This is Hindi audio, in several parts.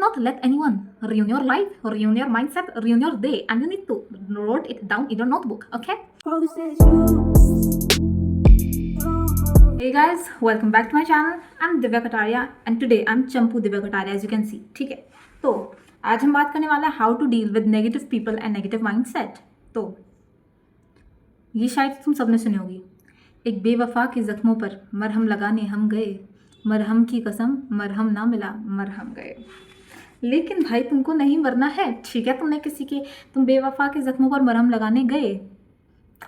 cannot let anyone ruin your life, ruin your mindset, ruin your day, and you need to write it down in your notebook, okay? Hey guys, welcome back to my channel. I'm Divya Kataria and today I'm Champu Divya Kataria, as you can see. ठीक है, तो आज हम बात करने वाला है how to deal with negative people and negative mindset. तो ये शायद तुम सबने सुनी होगी, एक बेवफा के जख्मों पर मरहम लगाने हम गए, मरहम की कसम मरहम ना मिला मरहम गए। लेकिन भाई तुमको नहीं मरना है, ठीक है? तुम बेवफा के जख्मों पर मरहम लगाने गए,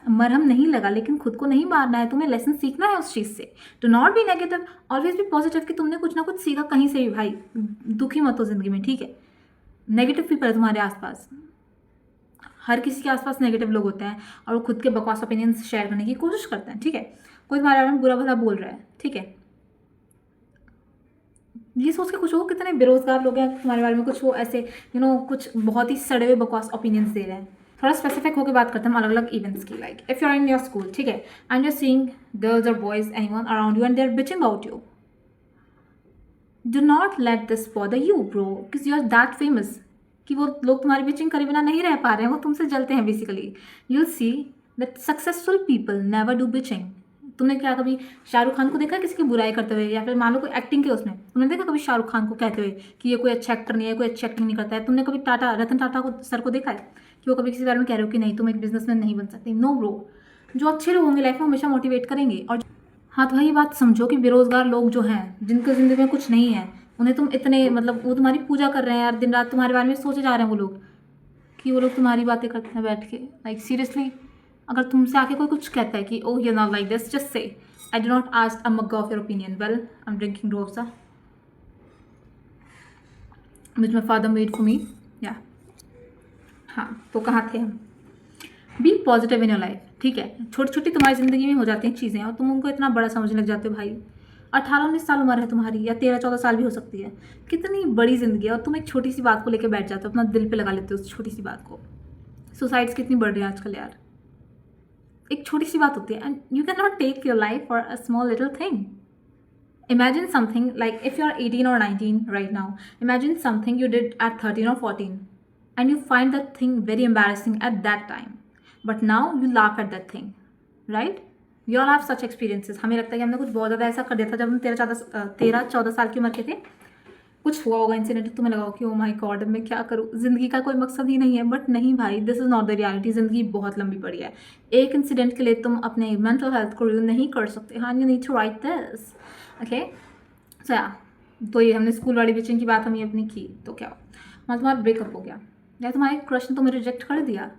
मरहम नहीं लगा, लेकिन खुद को नहीं मारना है, तुम्हें लेसन सीखना है उस चीज़ से। Do not be negative, always be positive कि तुमने कुछ ना कुछ सीखा कहीं से भी। भाई दुखी मत हो ज़िंदगी में, ठीक है? नेगेटिव पीपल है तुम्हारे आसपास, हर किसी के आसपास नेगेटिव लोग होते हैं और वो खुद के बकवास ओपिनियंस शेयर करने की कोशिश करते हैं, ठीक है? कोई तुम्हारे बारे में बुरा भला बोल रहा है, ठीक है? ये सोच के कुछ हो, कितने बेरोजगार लोग हैं तुम्हारे बारे में, कुछ वो ऐसे कुछ बहुत ही सड़े हुए बकवास ओपिनियंस दे रहे हैं। थोड़ा स्पेसिफिक होकर बात करते हैं अलग अलग इवेंट्स की। Like if you are in your school, ठीक है, and you are seeing girls और boys anyone around you and they are bitching about you, do not let this bother you bro, because you are that famous कि वो लोग तुम्हारी बिचिंग करे बिना नहीं रह पा रहे हैं, वो तुमसे जलते हैं basically. You will see that successful people never do bitching. तुमने क्या कभी शाहरुख खान को देखा किसी की बुराई करते हुए, या फिर मान लो कोई एक्टिंग के उसमें तुमने देखा कभी शाहरुख खान को कहते हुए कि ये कोई अच्छा एक्टर नहीं है, कोई अच्छी एक्टिंग नहीं करता है? तुमने कभी रतन टाटा को सर को देखा है कि वो कभी किसी बारे में कह रहे हो कि नहीं तुम एक बिजनेसमैन नहीं बन सकते? नो ब्रो, जो अच्छे लोग होंगे लाइफ में हमेशा मोटिवेट करेंगे। और हाँ, तो वही बात समझो कि बेरोजगार लोग जो हैं, जिनके ज़िंदगी में कुछ नहीं है, उन्हें तुम इतने वो तुम्हारी पूजा कर रहे हैं यार, दिन रात तुम्हारे बारे में सोचे जा रहे हैं वो लोग, कि वो लोग तुम्हारी बातें करते हैं बैठ के। लाइक सीरियसली, अगर तुमसे आके कोई कुछ कहता है कि oh you not like this, just say I do not ask a mug of your opinion. Well, I'm drinking Rosa, which my father made for me. Yeah. हाँ, तो कहाँ थे हम? Be positive in your life, ठीक है? छोटी छोटी तुम्हारी ज़िंदगी में हो जाती हैं चीज़ें और तुम उनको इतना बड़ा समझने लग जाते हो। भाई 18-19 साल उम्र है तुम्हारी, या 13-14 साल भी हो सकती है। कितनी बड़ी ज़िंदगी है और तुम एक छोटी सी बात को लेकर बैठ जाते हो, अपना दिल पे लगा लेते हो उस छोटी सी बात को। सुसाइड्स कितनी बढ़ रही है आजकल यार, एक छोटी सी बात होती है। And you can not take your life for a small little thing. Imagine something like if you're 18 or 19 right now, imagine something you did at 13 or 14 and you find that thing very embarrassing at that time, but now you laugh at that thing, right? We all have such experiences. हमें लगता है कि हमने कुछ बहुत ज़्यादा ऐसा कर दिया था जब हम 13-14 साल की उम्र के थे। कुछ हुआ होगा इंसिडेंट, तुम्हें लगा कि ओ माय गॉड मैं क्या करूँ, ज़िंदगी का कोई मकसद ही नहीं है। बट नहीं भाई, this is not the reality. ज़िंदगी बहुत लंबी पड़ी है, एक इंसिडेंट के लिए तुम अपने मेंटल हेल्थ को रिव्यू नहीं कर सकते। हाँ, you need to write this, okay? So yeah, तो ये हमने स्कूल वाली बिचिंग की बात हमने अपनी की, तो क्या मतलब तुम्हारा ब्रेकअप हो गया, या तुम्हारे क्रश ने तुम्हें रिजेक्ट कर दिया,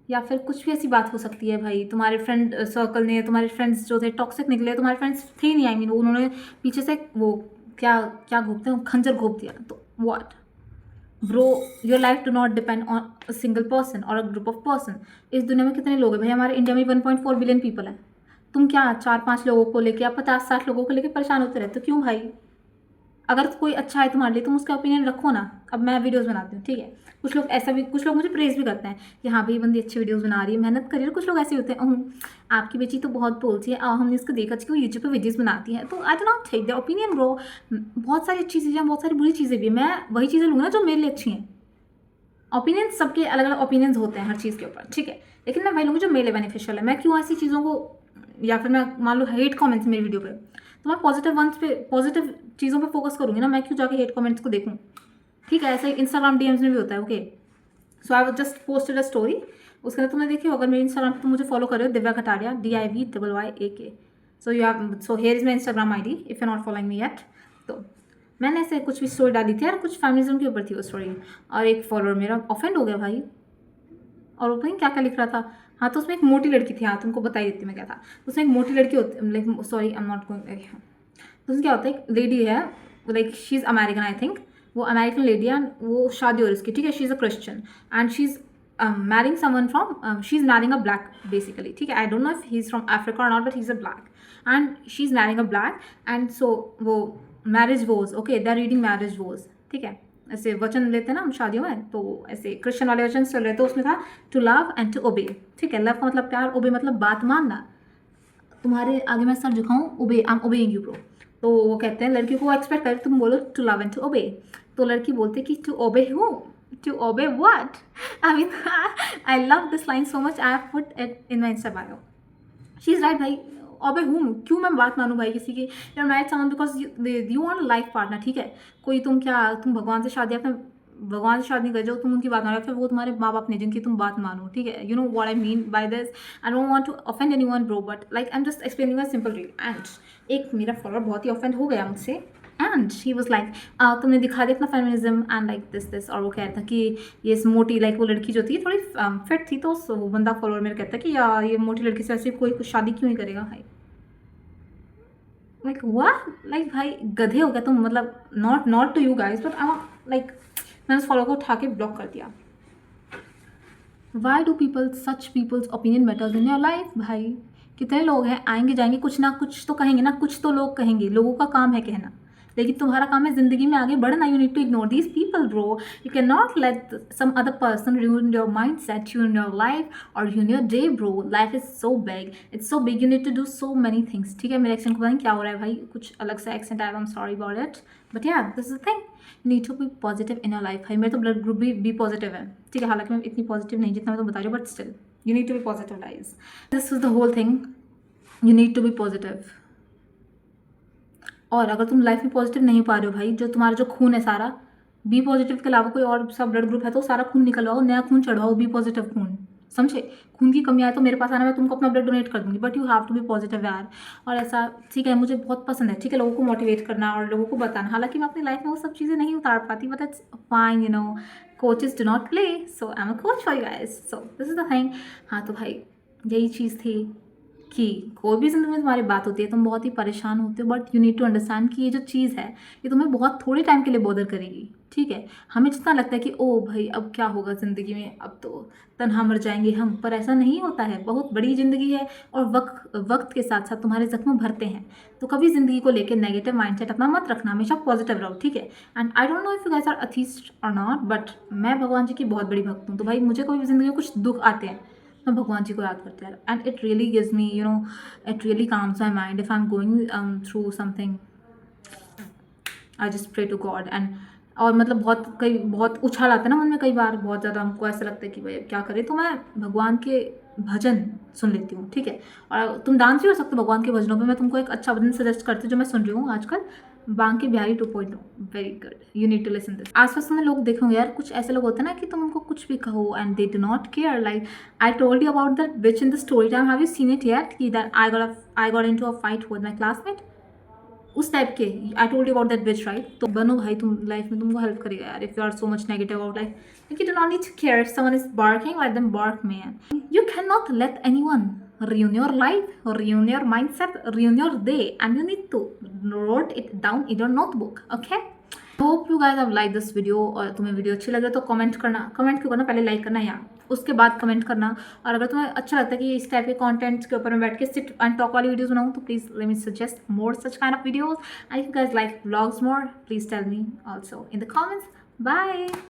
या फिर कुछ भी ऐसी बात हो सकती है भाई, तुम्हारे फ्रेंड सर्कल ने, तुम्हारे फ्रेंड्स जो थे टॉक्सिक निकले, तुम्हारे फ्रेंड्स थे नहीं, आई मीन उन्होंने पीछे से वो क्या क्या घोपते हैं, खंजर घोप दिया। तो what bro, your life do not depend on a single person और अ ग्रुप ऑफ पर्सन। इस दुनिया में कितने लोग हैं भाई? हमारे इंडिया में 1.4 बिलियन पीपल हैं। तुम क्या 4-5 लोगों को लेके या 50-60 लोगों को लेके परेशान होते रहते हो? क्यों भाई? अगर कोई अच्छा है तुम्हारे लिए, तुम उसका ओपिनियन रखो ना। अब मैं वीडियोस बनाती हूँ, ठीक है, कुछ लोग मुझे प्रेज भी करते हैं कि हाँ भाई बंदी अच्छी वीडियोस बना रही है, मेहनत कर रही है। कुछ लोग ऐसे होते हैं, आपकी बेची तो बहुत बोलती है, हमने इसको देखा कि वो यूट्यूब पे वीडियोस बनाती है। तो I do not take the opinion bro. बहुत सारी अच्छी चीज़ें हैं, बहुत सारी बुरी चीज़ें भी। मैं वही चीज़ें लूँगा ना जो मेरे लिए अच्छी हैं। ओपिनियन, सबके अलग अलग ओपिनियंस होते हैं हर चीज़ के ऊपर, ठीक है, लेकिन मैं वही लूँगी जो मेरे लिए बेनिफिशियल है। मैं क्यों ऐसी चीज़ों को, या फिर मैं मान लो हेट कमेंट्स मेरी वीडियो पे, तो मैं पॉजिटिव चीज़ों पे फोकस करूँगी ना, मैं क्यों जाके हेट कमेंट्स को देखूँ? ठीक है, ऐसे इंस्टाग्राम डीएम्स में भी होता है, okay? So I was just posted a story, उसके अंदर तुमने देखी हो, अगर मेरे इंस्टाग्राम पर मुझे फॉलो कर रहे हो, Divya Kataria, DIVYAK। So here is my Instagram ID if you not following me yet. तो मैंने ऐसे कुछ भी स्टोरी डाली थी यार, कुछ फेमिनिज्म के ऊपर थी वो स्टोरी, और एक फॉलोअर मेरा ऑफेंड हो गया भाई। और वो पता क्या क्या लिख रहा था, हाँ, तो उसमें एक मोटी लड़की थी। हाँ, तुमको बता ही देती मैं क्या था। उसमें एक मोटी लड़की होती, like sorry I am not going, तो उसमें क्या होता है, एक लेडी है, like she is American I think, वो अमेरिकन लेडी है, वो शादी हो रही उसकी, ठीक है, she is a Christian and she is marrying someone from, she is marrying a black basically, ठीक है। I don't know if he is from Africa or not, but he is a black and she is marrying a black. And so वो marriage vows, okay, they are reading marriage vows, ठीक है, ऐसे वचन लेते हैं ना हम शादियों में, तो ऐसे क्रिश्चियन वाले वचन चल रहे, तो उसमें था to love and to obey, ठीक है। लव का मतलब प्यार, ओबे मतलब बात मानना। तुम्हारे आगे मैं सर झुकाऊँ, obey, I am obeying you bro. तो वो कहते हैं लड़की को एक्सपेक्ट कर, तुम बोलो to love and to obey, तो लड़की बोलती कि टू ओबे हूँ, to obey what. I mean I love this line so much, I have put it in my insta bio. She is right भाई, ओबे हूँ, क्यों मैं बात मानूँ भाई किसी की। You married someone because you want life partner, ठीक है। कोई तुम क्या, तुम भगवान से शादी, अपने भगवान से शादी कर जाओ, तुम उनकी बात मानो, फिर वो तुम्हारे माँ बाप ने जिनकी तुम बात मानो, ठीक है। You know what I mean by this. I don't want to offend anyone bro, but like I am just explaining a simple reel. And एक मेरा फॉलोअर बहुत ही ऑफेंड हो गया मुझसे, एंड ही वाज लाइक तुमने दिखा दिया अपना फेमिनिज्म एंड लाइक दिस, और वो कह रहा था कि ये मोटी, लाइक वो लड़की जो थी थोड़ी फिट थी, तो वो बंदा फॉलोअर मेरा कहता है कि यार ये मोटी लड़की से ऐसे कोई शादी क्यों ही करेगा भाई। लाइक वाह, लाइक भाई गधे हो गया तुम, मतलब not to you guys, but I like मैंने उस फॉलो को उठा के ब्लॉक कर दिया। Why do people such people's opinion matters in your life. भाई कितने लोग हैं, आएंगे जाएंगे, कुछ ना कुछ तो कहेंगे ना, कुछ तो लोग कहेंगे, लोगों का काम है कहना, लेकिन तुम्हारा काम है जिंदगी में आगे बढ़ना। You need to ignore these people bro, you can not let some other person ruin your mindset, ruin your life और ruin your day bro. Life is so big, it's so big, you need to do so many things, ठीक है। मेरे एक्सेंट को पता नहीं क्या हो रहा है भाई, कुछ अलग सा एक्सेंट आया, I am sorry about it, but yeah this is the thing, you need to be positive in your life. भाई मेरे तो ब्लड ग्रुप भी बी पॉजिटिव है, ठीक है, हालांकि मैं इतनी पॉजिटिव नहीं जितना मैं तो बता रही हूँ, but still you need to be positive guys, this is the whole thing, you need to be positive. और अगर तुम लाइफ में पॉजिटिव नहीं पा रहे हो भाई, जो तुम्हारा जो खून है सारा, बी पॉजिटिव के अलावा कोई और सब ब्लड ग्रुप है तो सारा खून निकलवाओ, नया खून चढ़वाओ, बी पॉजिटिव खून, समझे। खून की कमी आए तो मेरे पास आना, मैं तुमको अपना ब्लड डोनेट कर दूंगी, but you have to be positive यार। और ऐसा ठीक है, मुझे बहुत पसंद है, ठीक है, लोगों को मोटिवेट करना और लोगों को बताना, हालांकि मैं अपनी लाइफ में वो सब चीज़ें नहीं उतार पाती, but it's fine, you know, coaches do not play, so I am a coach for you guys, so this is the thing. हाँ तो भाई यही चीज़ थी कि कोई भी ज़िंदगी में तुम्हारी बात होती है, तुम बहुत ही परेशान होते हो, but you need to understand कि ये जो चीज़ है ये तुम्हें बहुत थोड़े टाइम के लिए बॉदर करेगी, ठीक है। हमें जितना लगता है कि ओ भाई अब क्या होगा ज़िंदगी में, अब तो तन्हा मर जाएंगे हम, पर ऐसा नहीं होता है, बहुत बड़ी ज़िंदगी है और वक्त के साथ साथ तुम्हारे जख्म भरते हैं। तो कभी ज़िंदगी को लेकर नेगेटिव माइंडसेट अपना मत रखना, हमेशा पॉजिटिव रहो, ठीक है। And I don't know if you guys are atheist or not, but मैं भगवान जी की बहुत बड़ी भक्त हूँ, तो भाई मुझे कभी ज़िंदगी में कुछ दुख आते हैं मैं भगवान जी को याद करती हूँ, and it really gives me, you know, it really calms my mind if I am going through something, I just pray to God. And और मतलब बहुत उछाल आता है ना मन में, कई बार बहुत ज़्यादा हमको ऐसा लगता है कि भाई क्या करें, तो मैं भगवान के भजन सुन लेती हूँ, ठीक है। और तुम डांस भी कर सकते हो भगवान के भजनों पे, मैं तुमको एक अच्छा भजन सजेस्ट करती हूँ जो मैं सुन रही हूँ आजकल, Banke Bihari 2.0, very good, you need to listen this. आसपास में लोग देखोगे यार, कुछ ऐसे लोग होते हैं ना कि तुम उनको कुछ भी कहो and they do not care, like I told you about that which in the story time, have you seen it yet, कि that I got into a fight with my classmate, उस टाइप के। I told you about that bitch right. तो बनो भाई, तुम लाइफ में तुमको हेल्प करेगा यार, if you are so much negative about life, you do not need to care if someone is barking, let them bark man, you cannot let anyone ruin your life, ruin your mindset, ruin your day, and you need to write it down in your notebook, okay? Hope you guys have like this video, और तुम्हें वीडियो अच्छी लगे तो कमेंट करना, कमेंट क्यों करना, पहले लाइक करना या उसके बाद कमेंट करना। और अगर तुम्हें अच्छा लगता है कि इस टाइप के कंटेंट्स के ऊपर मैं बैठ के सिट एंड टॉक वाली वीडियोस बनाऊँ, तो please let me suggest more such kind of videos, and if you guys like vlogs more, please tell me also in the comments. Bye.